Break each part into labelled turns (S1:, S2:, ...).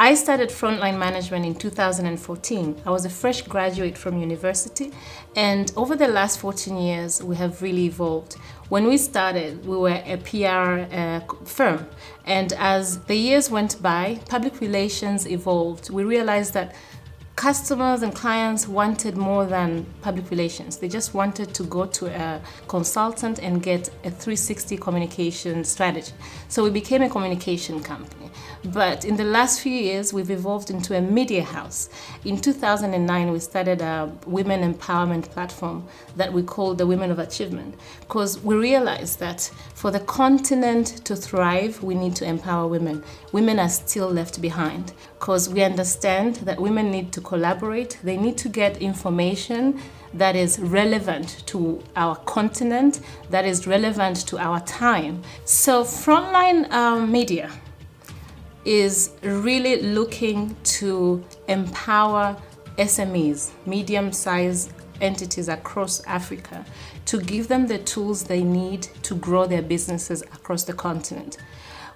S1: I started Frontline Management in 2014. I was a fresh graduate from university, and over the last 14 years, we have really evolved. When we started, we were a PR firm, and as the years went by, public relations evolved. We realized that customers and clients wanted more than public relations. They just wanted to go to a consultant and get a 360 communication strategy. So we became a communication company. But in the last few years, we've evolved into a media house. In 2009, we started a women empowerment platform that we called the Women of Achievement, because we realized that for the continent to thrive, we need to empower women. Women are still left behind, because we understand that women need to collaborate. They need to get information that is relevant to our continent, that is relevant to our time. So Frontline Media is really looking to empower SMEs, medium-sized entities across Africa, to give them the tools they need to grow their businesses across the continent.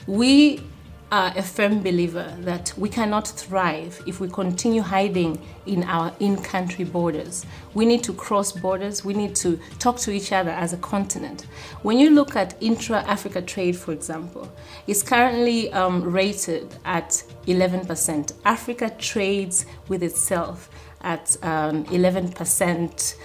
S1: We are a firm believer that we cannot thrive if we continue hiding in our in-country borders. We need to cross borders. We need to talk to each other as a continent. When you look at intra-Africa trade, for example, it's currently rated at 11%. Africa trades with itself at 11%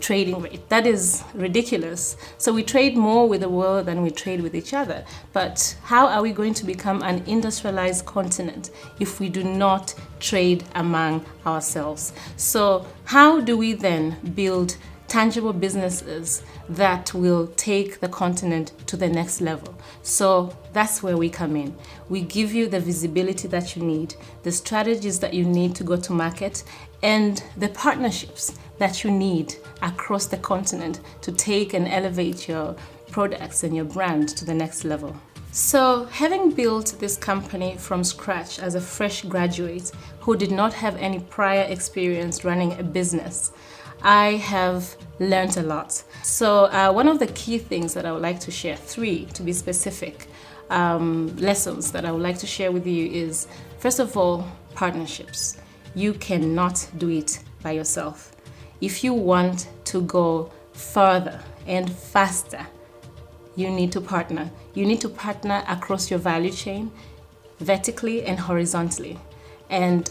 S1: trading rate. That is ridiculous. So we trade more with the world than we trade with each other. But how are we going to become an industrialized continent if we do not trade among ourselves? So how do we then build tangible businesses that will take the continent to the next level? So that's where we come in. We give you the visibility that you need, the strategies that you need to go to market, and the partnerships that you need across the continent to take and elevate your products and your brand to the next level. So having built this company from scratch as a fresh graduate who did not have any prior experience running a business, I have learned a lot. So one of the key things that I would like to share, 3 to be specific, lessons that I would like to share with you is, first of all, partnerships. You cannot do it by yourself. If you want to go further and faster, you need to partner. You need to partner across your value chain, vertically and horizontally. And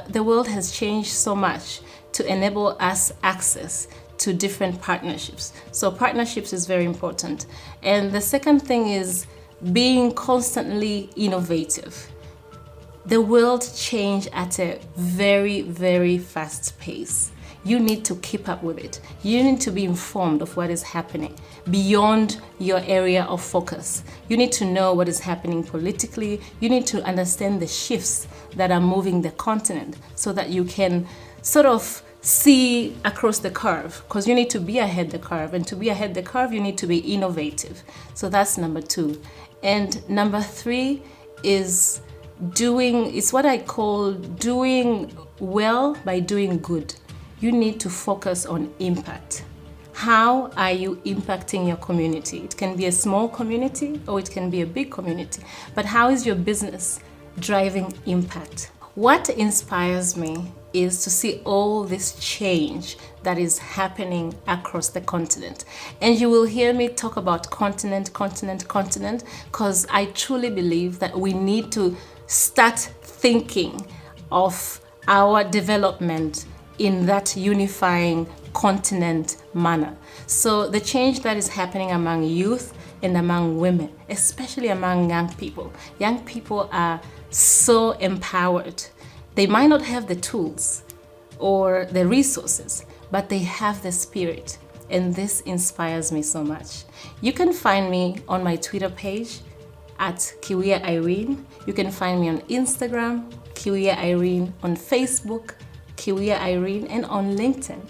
S1: the world has changed so much to enable us access to different partnerships. So partnerships is very important. And the second thing is being constantly innovative. The world changed at a very, very fast pace. You need to keep up with it. You need to be informed of what is happening beyond your area of focus. You need to know what is happening politically. You need to understand the shifts that are moving the continent so that you can sort of see across the curve, because you need to be ahead the curve, and to be ahead the curve, you need to be innovative. So that's number 2. And number 3 is it's what I call doing well by doing good. You need to focus on impact. How are you impacting your community? It can be a small community or it can be a big community, but how is your business driving impact? What inspires me is to see all this change that is happening across the continent. And you will hear me talk about continent, because I truly believe that we need to start thinking of our development in that unifying continent manner. So the change that is happening among youth and among women, especially among young people. Young people are so empowered. They might not have the tools or the resources, but they have the spirit. And this inspires me so much. You can find me on my Twitter page at Kiwia Irene. You can find me on Instagram, Kiwia Irene, on Facebook, Kiwia Irene, and on LinkedIn.